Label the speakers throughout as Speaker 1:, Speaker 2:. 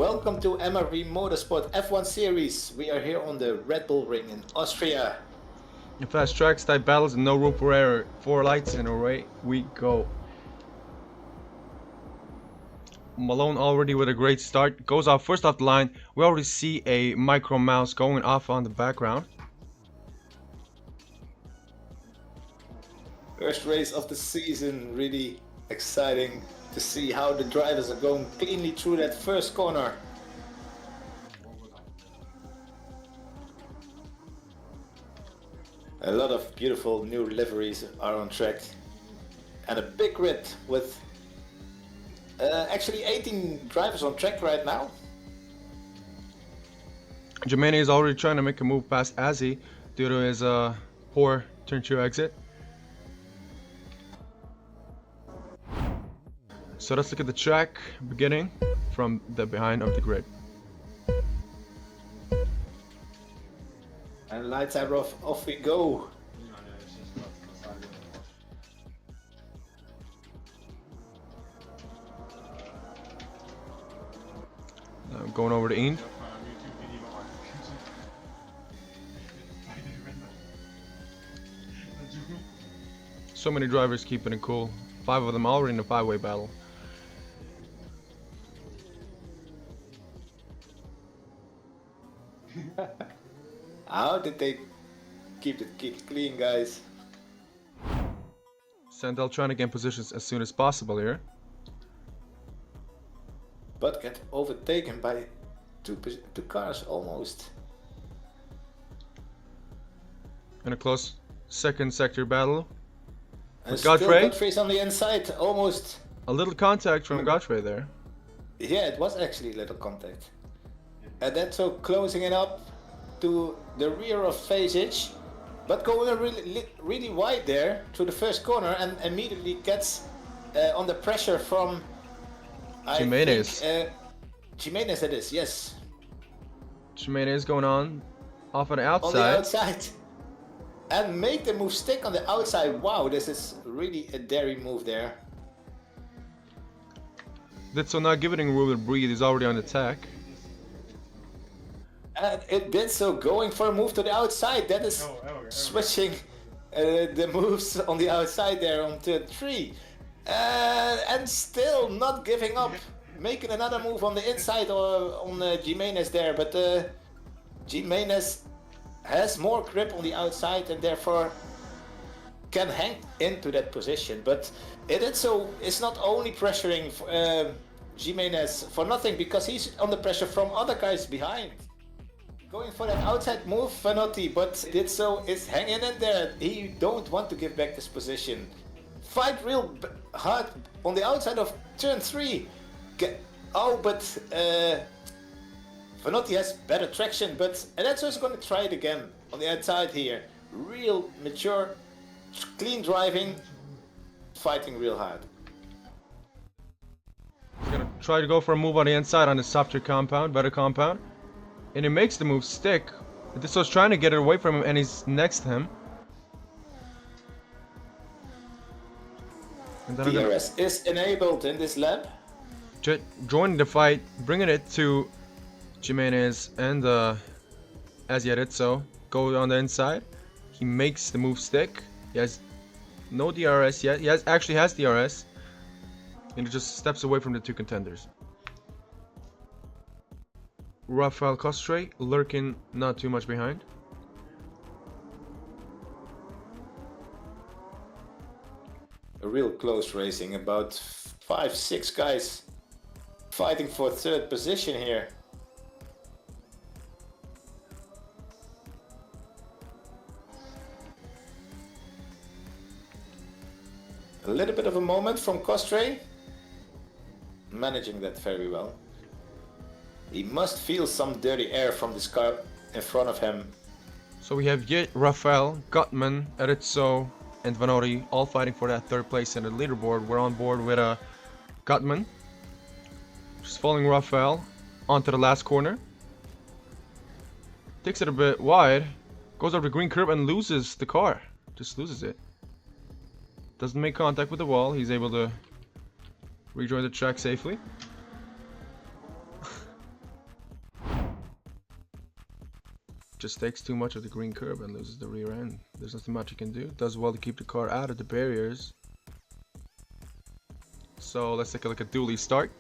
Speaker 1: Welcome to MRV Motorsport F1 Series. We are here on the Red Bull Ring in Austria.
Speaker 2: In fast tracks, tight battles, and no room for error. 4 lights and away we go. Malone already with a great start. Goes off first off the line. We already see a micro mouse going off on the background.
Speaker 1: First race of the season, really exciting to see how the drivers are going cleanly through that first corner. A lot of beautiful new liveries are on track and a big grid with actually 18 drivers on track right now.
Speaker 2: Jimenez is already trying to make a move past Azzy due to his poor turn 2 exit. So let's look at the track beginning from the behind of the grid.
Speaker 1: And lights are off we go.
Speaker 2: Going over to Ian. So many drivers keeping it cool. 5 of them already in a 5-way battle.
Speaker 1: How did they keep it clean, guys?
Speaker 2: Sandel trying to gain positions as soon as possible here.
Speaker 1: But get overtaken by two cars almost.
Speaker 2: In a close second sector battle.
Speaker 1: And
Speaker 2: With
Speaker 1: still
Speaker 2: Godfrey.
Speaker 1: Godfrey's on the inside, almost.
Speaker 2: A little contact from Godfrey there.
Speaker 1: Yeah, it was actually a little contact. And that's so closing it up to the rear of Vasic, but going really wide there through the first corner and immediately gets under pressure from
Speaker 2: Jimenez.
Speaker 1: Jimenez it is, yes.
Speaker 2: Jimenez going on off on the outside.
Speaker 1: On the outside. And make the move stick on the outside. Wow, this is really a daring move there.
Speaker 2: Ditso not giving room to breathe, he's already on attack.
Speaker 1: And it did so, going for a move to the outside. That is switching the moves on the outside there on turn 3. And still not giving up. Making another move on the inside or on Jimenez there. But Jimenez has more grip on the outside and therefore can hang into that position. But it's not only pressuring Jimenez for nothing, because he's under pressure from other guys behind. Going for that outside move, Vanotti, but Ditso is hanging in there. He don't want to give back this position. Fight real hard on the outside of turn 3. But Vanotti has better traction, but Ditso is going to try it again on the outside here. Real mature, clean driving, fighting real hard.
Speaker 2: He's gonna try to go for a move on the inside on the softer compound, better compound. And he makes the move stick. Ditso's trying to get it away from him and he's next to him. And then
Speaker 1: DRS is enabled in this lap.
Speaker 2: Joining the fight, bringing it to Jimenez and Ditso. Go on the inside. He makes the move stick. He has no DRS yet. He actually has DRS. And he just steps away from the 2 contenders. Rafael Costre lurking not too much behind.
Speaker 1: A real close racing, about 5-6 guys fighting for 3rd position here. A little bit of a moment from Costre, managing that very well. He must feel some dirty air from this car in front of him.
Speaker 2: So we have yet Rafael, Gutman, Ditso, and Vanotti all fighting for that 3rd place in the leaderboard. We're on board with Gutman, just following Rafael onto the last corner. Takes it a bit wide, goes over the green curb and loses the car. Just loses it. Doesn't make contact with the wall. He's able to rejoin the track safely. just takes too much of the green curb and loses the rear end. There's nothing much he can do. Does well to keep the car out of the barriers. So let's take a look at Dooley's start.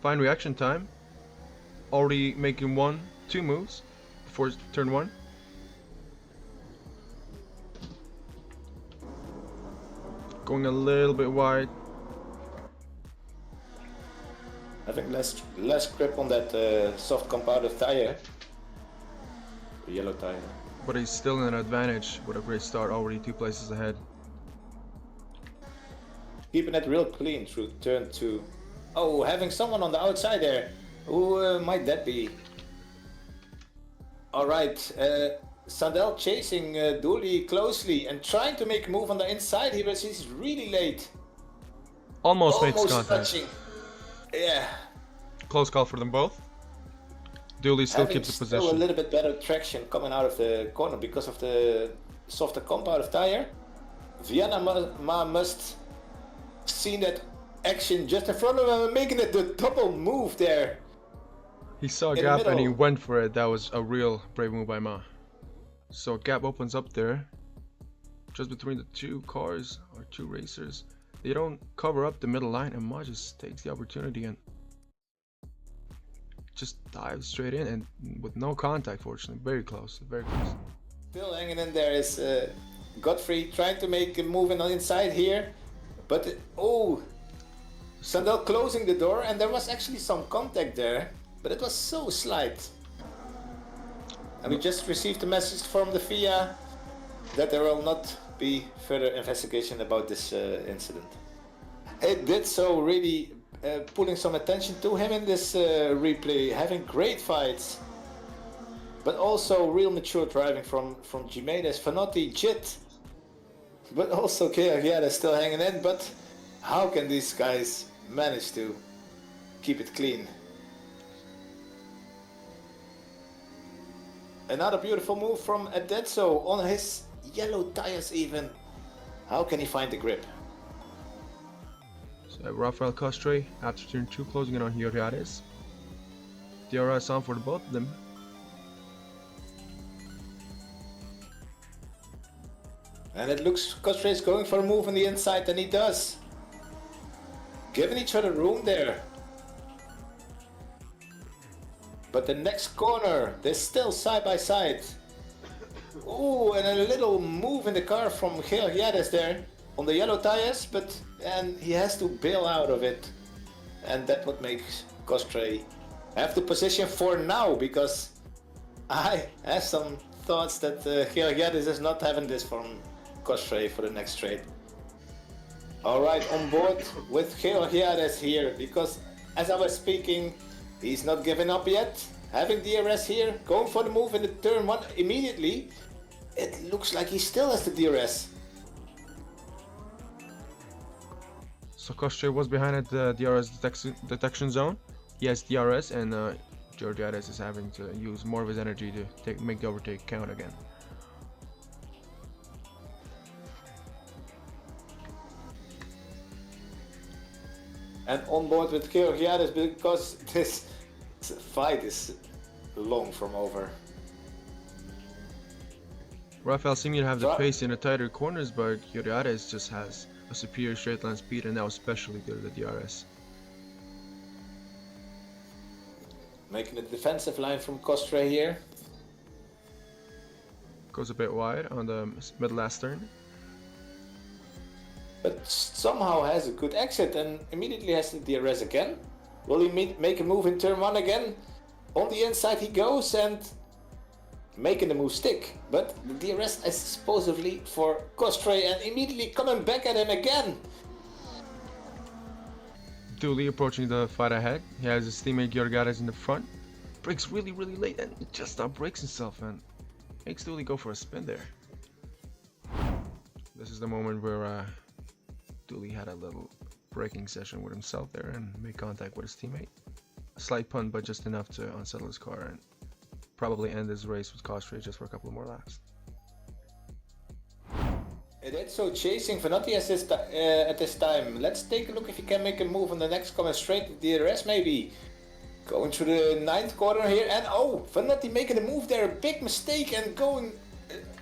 Speaker 2: Fine reaction time. Already making 2 moves before turn 1. Going a little bit wide.
Speaker 1: Having less grip on that soft compounded tire. The yellow tire.
Speaker 2: But he's still in an advantage with a great start, already 2 places ahead.
Speaker 1: Keeping it real clean through turn 2. Oh, having someone on the outside there. Who might that be? Alright, Sandel chasing Dooley closely and trying to make a move on the inside here, but he's really late.
Speaker 2: Almost made contact.
Speaker 1: Touching. Yeah.
Speaker 2: Close call for them both. Dooley still keeps the position.
Speaker 1: Still a little bit better traction coming out of the corner because of the softer compounded tire. Vienna must seen that action just in front of him and making it the double move there.
Speaker 2: He saw a gap and he went for it. That was a real brave move by Ma. So a gap opens up there, just between the 2 cars or 2 racers. They don't cover up the middle line, and Ma just takes the opportunity and just dives straight in, and with no contact, fortunately. Very close, very close.
Speaker 1: Still hanging in there is Godfrey trying to make a move on the inside here, but Sandel closing the door, and there was actually some contact there. But it was so slight. And we just received a message from the FIA that there will not be further investigation about this incident. It did so really pulling some attention to him in this replay, having great fights. But also real mature driving from Jimenez, Fanotti, Jit. But also they're still hanging in. But how can these guys manage to keep it clean? Another beautiful move from Adetso on his yellow tires even. How can he find the grip?
Speaker 2: So Rafael Costre after turn 2 closing in on Hiorares. DRS on for the both of them.
Speaker 1: And it looks Costre is going for a move on the inside, and he does. Giving each other room there. But the next corner, they're still side by side. Ooh, and a little move in the car from Gilles there on the yellow tires, and he has to bail out of it. And that's what makes Costre have the position for now, because I have some thoughts that Gilles is not having this from Costre for the next straight. Alright, on board with Gilles here, because as I was speaking, he's not giving up yet. Having DRS here, going for the move in the turn 1 immediately. It looks like he still has the DRS.
Speaker 2: So Costre was behind at the DRS detection zone. He has DRS, and Georgiades is having to use more of his energy to make the overtake count again.
Speaker 1: And on board with Georgiades because this fight is long from over.
Speaker 2: Rafael seeming to have the pace in the tighter corners, but Georgiades just has a superior straight line speed, and now especially good at the DRS.
Speaker 1: Making a defensive line from Costre here.
Speaker 2: Goes a bit wide on the mid last turn.
Speaker 1: But somehow has a good exit and immediately has the DRS again. Will he make a move in turn 1 again? On the inside he goes and making the move stick. But the DRS is supposedly for Costre and immediately coming back at him again.
Speaker 2: Dooley approaching the fight ahead. He has his teammate Georgiades in the front. Brakes really late and just now breaks himself and makes Dooley go for a spin there. This is the moment where Dooley had a little braking session with himself there and made contact with his teammate. A slight punt, but just enough to unsettle his car and probably end his race with Costre just for a couple more laps.
Speaker 1: It is so chasing Fanotti at this time. Let's take a look if he can make a move on the next coming straight. DRS maybe. Going through the 9th corner here, and oh, Vanetti making a move there, a big mistake, and going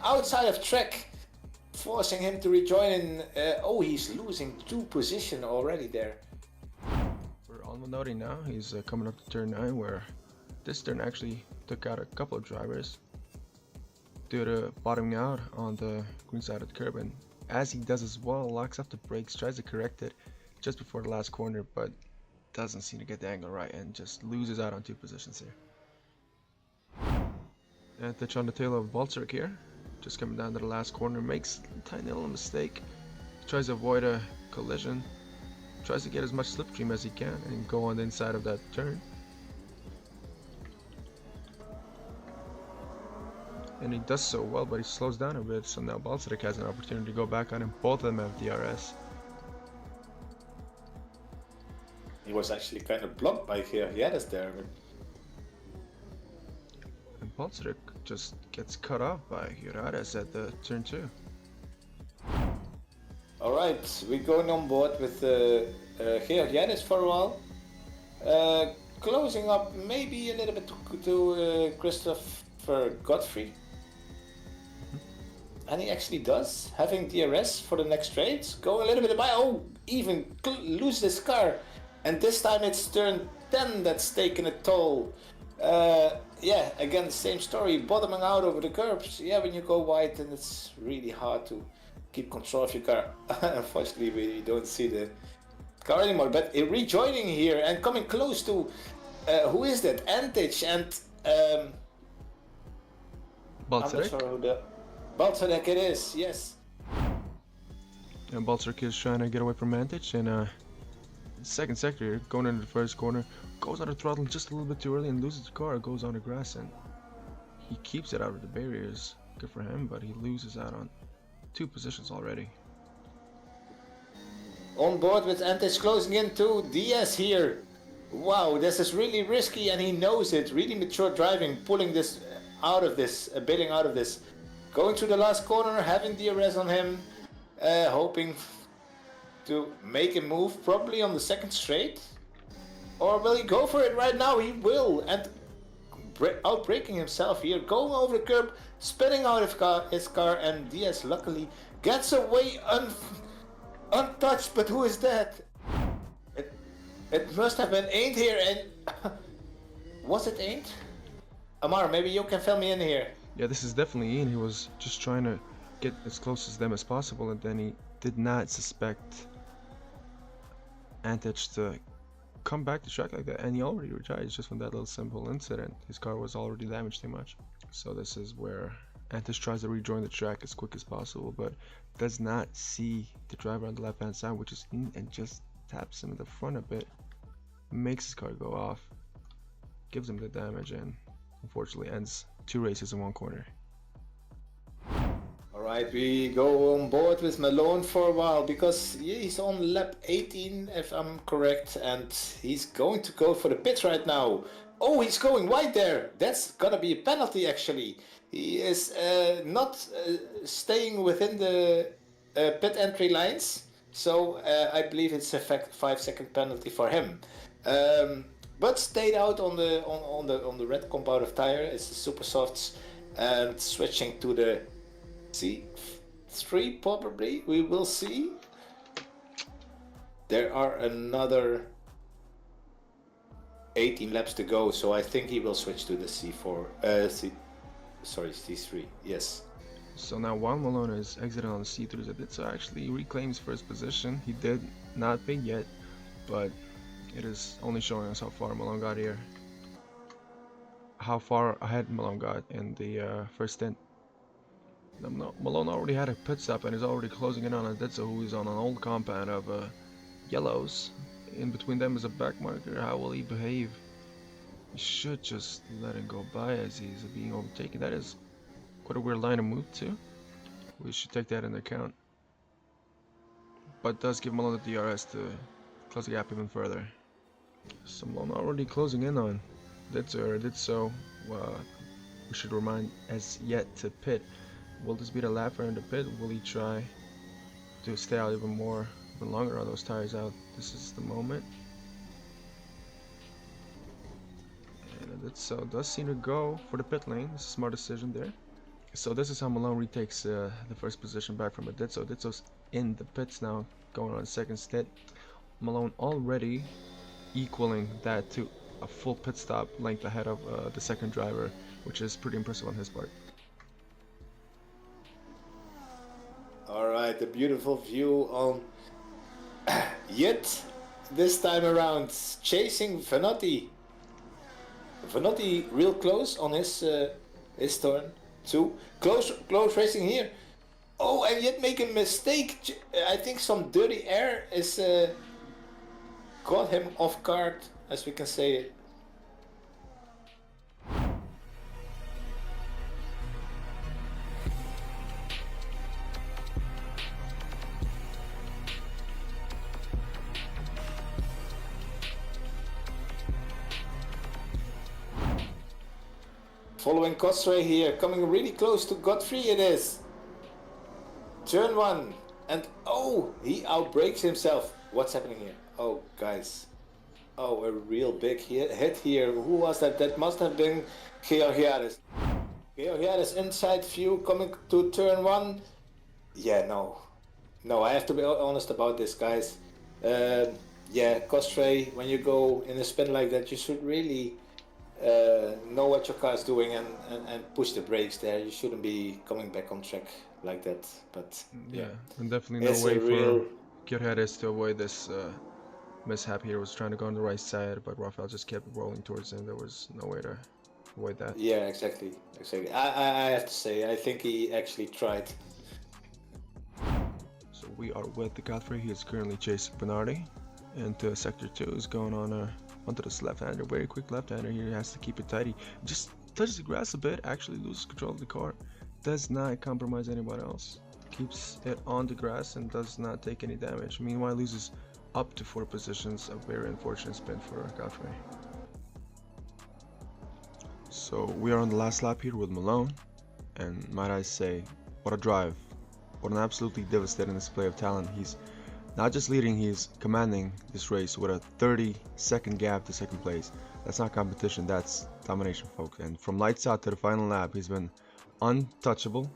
Speaker 1: outside of track, forcing him to rejoin in. Oh, he's losing 2 position already there.
Speaker 2: We're on Minotti now. He's coming up to turn 9, where this turn actually took out a couple of drivers due to bottoming out on the green side of the curb, and as he does as well, locks off the brakes, tries to correct it just before the last corner, but doesn't seem to get the angle right and just loses out on 2 positions here. And touch on the tail of Baltzeric here, just coming down to the last corner, makes a tiny little mistake, tries to avoid a collision, tries to get as much slipstream as he can and go on the inside of that turn. And he does so well, but he slows down a bit, so now Baltzeric has an opportunity to go back on him. Both of them have DRS.
Speaker 1: He was actually kind of blocked by Giannis there.
Speaker 2: And Baltzeric just gets cut off by Giannis at the turn 2.
Speaker 1: Alright, we're going on board with Giannis for a while. Closing up maybe a little bit to Christopher Godfrey. And he actually does, having DRS for the next straight. Go a little bit by, oh, even lose this car. And this time it's turn 10 that's taken a toll. Yeah, again the same story, bottoming out over the curbs. Yeah, when you go wide, then it's really hard to keep control of your car. Unfortunately, we don't see the car anymore. But rejoining here and coming close to, who is that? Antich and
Speaker 2: Baltzeric?
Speaker 1: I'm not sure who the Baltzeric it is, yes.
Speaker 2: And Baltzeric is trying to get away from Antich, and second sector here, going into the first corner, goes on the throttle just a little bit too early and loses the car, goes on the grass, and he keeps it out of the barriers. Good for him, but he loses out on 2 positions already.
Speaker 1: On board with Antich closing in to Diaz here. Wow, this is really risky and he knows it. Really mature driving, pulling this out of this, bailing out of this. Going through the last corner, having DRS on him, hoping to make a move, probably on the 2nd straight. Or will he go for it right now? He will, and outbraking himself here, going over the curb, spinning out of his car, and Diaz luckily gets away untouched. But who is that? It must have been Ain't here, and was it Ain't? Amar, maybe you can fill me in here.
Speaker 2: Yeah, this is definitely Ian. He was just trying to get as close as them as possible, and then he did not suspect Antich to come back to track like that, and he already retired just from that little simple incident. His car was already damaged too much. So this is where Antich tries to rejoin the track as quick as possible, but does not see the driver on the left hand side, which is Ian, and just taps him in the front a bit, makes his car go off, gives him the damage, and unfortunately ends 2 races in 1 corner.
Speaker 1: Alright, we go on board with Malone for a while because he's on lap 18 if I'm correct, and he's going to go for the pits right now. Oh, he's going wide there. That's gonna be a penalty actually. He is not staying within the pit entry lines, so I believe it's a 5-second penalty for him. But stayed out on the red compound of tire. It's the super softs, and switching to the C3 probably. We will see. There are another 18 laps to go, so I think he will switch to the C3. Yes.
Speaker 2: So now while Malone is exiting on the C3s, Aditya actually reclaims first position. He did not pit yet, but it is only showing us how far Malone got here. How far ahead Malone got in the first stint. Malone already had a pit stop and is already closing in on Aditya, who is on an old compound of yellows. In between them is a back marker. How will he behave? He should just let him go by as he's being overtaken. That is quite a weird line to move to. We should take that into account. But does give Malone the DRS to close the gap even further. So Malone already closing in on Aditya, or did so. We should remind as yet to pit. Will this be the lap for him to pit? Will he try to stay out even longer on those tires out? This is the moment. So does seem to go for the pit lane. It's a smart decision there. So this is how Malone retakes the first position back from Ditso. Ditso's in the pits now, going on a second stint. Malone already equaling that to a full pit stop length ahead of the second driver, which is pretty impressive on his part.
Speaker 1: Alright, a beautiful view on Yit this time around, chasing Vanotti. Vanotti real close on his turn too. Close racing here. Oh, and yet make a mistake. I think some dirty air is caught him off guard, as we can say it. Following Cosray here, coming really close to Godfrey it is. Turn 1, and oh, he outbrakes himself. What's happening here? Oh, guys. Oh, a real big hit here. Who was that? That must have been Georgiades. Georgiades inside view coming to turn 1. Yeah, no. No, I have to be honest about this, guys. Yeah, Cosray, when you go in a spin like that, you should really know what your car is doing and push the brakes there. You shouldn't be coming back on track like that. But
Speaker 2: yeah, and definitely no way for Georgiades to avoid this mishap here. Was trying to go on the right side, but Rafael just kept rolling towards him. There was no way to avoid that.
Speaker 1: Yeah, exactly. I have to say, I think he actually tried.
Speaker 2: So we are with the Godfrey. He is currently chasing Bernardi, and sector 2 is going on onto this left-hander. Very quick left-hander here. He has to keep it tight. He just touches the grass a bit, actually loses control of the car. Does not compromise anyone else. Keeps it on the grass and does not take any damage. Meanwhile, loses up to 4 positions. A very unfortunate spin for Godfrey. So we are on the last lap here with Malone, and might I say, what a drive. What an absolutely devastating display of talent. He's not just leading, he's commanding this race with a 30-second gap to second place. That's not competition, that's domination, folks. And from lights out to the final lap, he's been untouchable.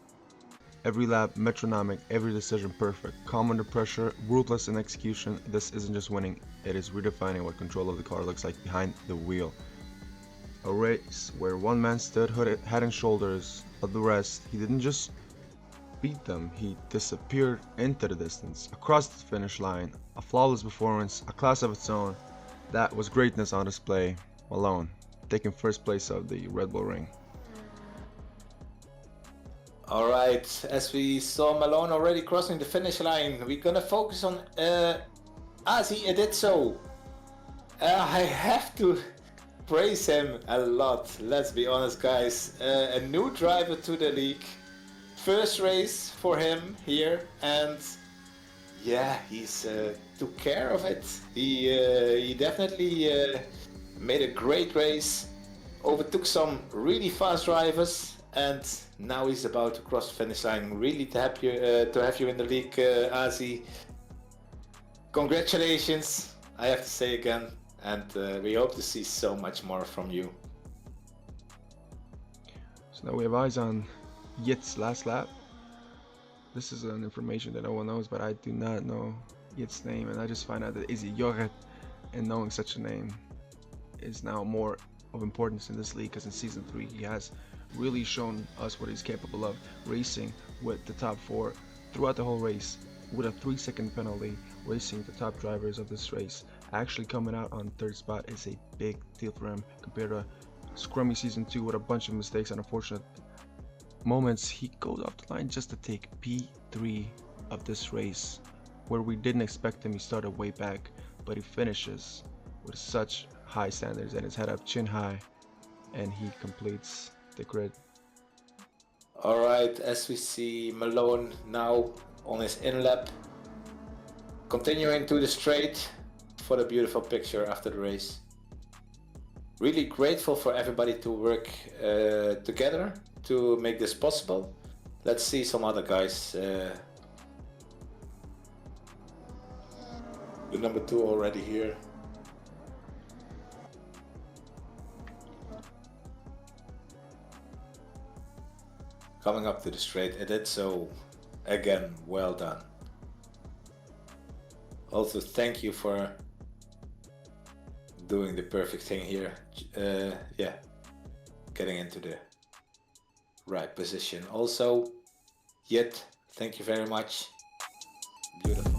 Speaker 2: Every lap metronomic, every decision perfect. Calm under pressure, ruthless in execution. This isn't just winning, it is redefining what control of the car looks like behind the wheel. A race where one man stood head and shoulders of the rest. He didn't just beat them, he disappeared into the distance, across the finish line. A flawless performance, a class of its own. That was greatness on display. Malone taking first place of the Red Bull Ring.
Speaker 1: Alright, as we saw Malone already crossing the finish line, we're gonna focus on Asi Editso. I have to praise him a lot, let's be honest, guys. A new driver to the league. First race for him here, and yeah, he's took care of it. He definitely made a great race, overtook some really fast drivers, and now he's about to cross the finish line. Really to have you in the league, Asi. Congratulations, I have to say again, and we hope to see so much more from you.
Speaker 2: So now we have eyes on Yit's last lap. This is an information that no one knows, but I do not know Yit's name, and I just find out that Izzy Jorret, and knowing such a name is now more of importance in this league, because in season 3 he has really shown us what he's capable of, racing with the top 4 throughout the whole race with a 3-second penalty, racing the top drivers of this race. Actually coming out on 3rd spot is a big deal for him compared to scrummy season 2 with a bunch of mistakes and unfortunate moments. He goes off the line just to take P3 of this race, where we didn't expect him. He started way back, but he finishes with such high standards and his head up, chin high, and he completes the grid.
Speaker 1: Alright, as we see Malone now on his in-lap, continuing to the straight for the beautiful picture after the race. Really grateful for everybody to work together to make this possible. Let's see some other guys. The number 2 already here. coming up to the straight. It did so. Again, well done. Also, thank you for doing the perfect thing here. Yeah, getting into the right position. Also, Yet, thank you very much. Beautiful.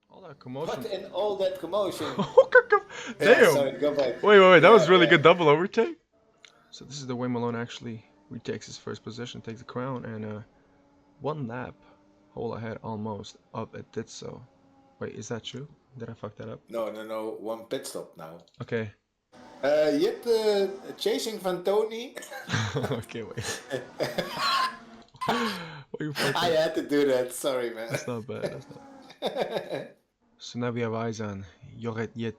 Speaker 2: All that commotion.
Speaker 1: What in all that commotion?
Speaker 2: Damn.
Speaker 1: Yeah, sorry, go back.
Speaker 2: Wait. That
Speaker 1: Yeah,
Speaker 2: was really
Speaker 1: yeah.
Speaker 2: good double overtake. So this is the way Malone actually retakes his first position, takes the crown, and one lap, hole ahead almost of it did so. Wait, is that true? Did I fuck that up?
Speaker 1: No. One pit stop now.
Speaker 2: Okay.
Speaker 1: Yet chasing Van Tony.
Speaker 2: Okay, wait. What you fucking...
Speaker 1: I had to do that. Sorry, man.
Speaker 2: That's not bad. That's not. So now we have eyes on Jorrit Yet,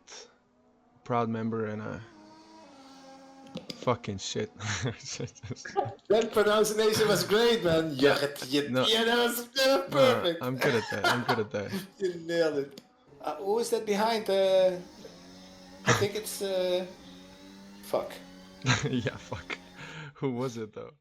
Speaker 2: proud member, and fucking shit.
Speaker 1: That pronunciation was great, man. Jorrit Yet.
Speaker 2: No.
Speaker 1: Yeah, that was perfect.
Speaker 2: No, I'm good at that.
Speaker 1: You nailed it. Who is that behind? I think it's fuck.
Speaker 2: Yeah, fuck. Who was it though?